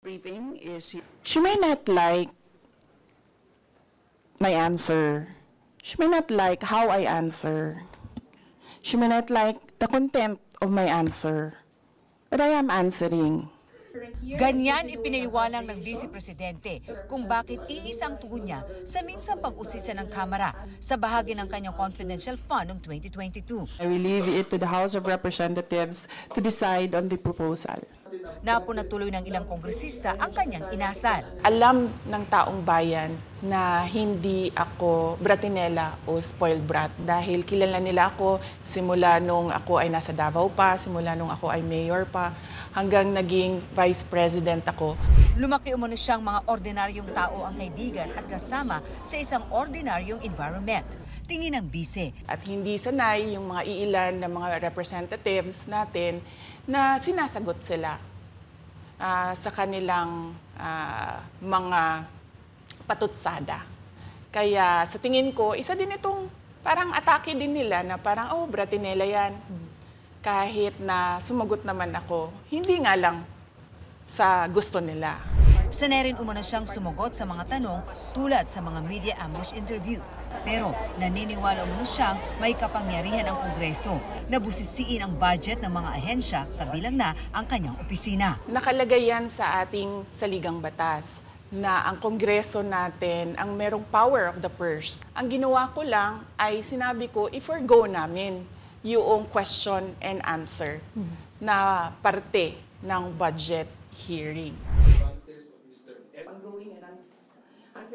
briefing is... She may not like my answer. She may not like how I answer. She may not like the content of my answer. But I am answering. Ganyan ipinaliwanag ng Vice Presidente kung bakit iisang tugon niya sa minsang pag-usisa ng Kamara sa bahagi ng kanyang confidential fund noong 2022. I will leave it to the House of Representatives to decide on the proposal. Napunatuloy ng ilang kongresista ang kanyang inasal. Alam ng taong bayan na hindi ako bratinela o spoiled brat dahil kilala nila ako simula nung ako ay nasa Davao pa, simula nung ako ay mayor pa, hanggang naging vice president ako. Lumaki umano siyang mga ordinaryong tao ang kaibigan at kasama sa isang ordinaryong environment. Tingin ng bise. At hindi sanay yung mga iilan na mga representatives natin na sinasagot sila sa kanilang mga patutsada. Kaya sa tingin ko, isa din itong parang atake din nila na parang, oh, bratinela yan. Kahit na sumagot naman ako, hindi nga lang sa gusto nila. Sanay rin umano siyang sumagot sa mga tanong tulad sa mga media ambush interviews. Pero naniniwala umano siyang may kapangyarihan ang Kongreso na busisiin ang budget ng mga ahensya kabilang na ang kanyang opisina. Nakalagay yan sa ating saligang batas na ang Kongreso natin ang merong power of the purse. Ang ginawa ko lang ay sinabi ko, i-forgo namin yung question and answer na parte ng budget hearing.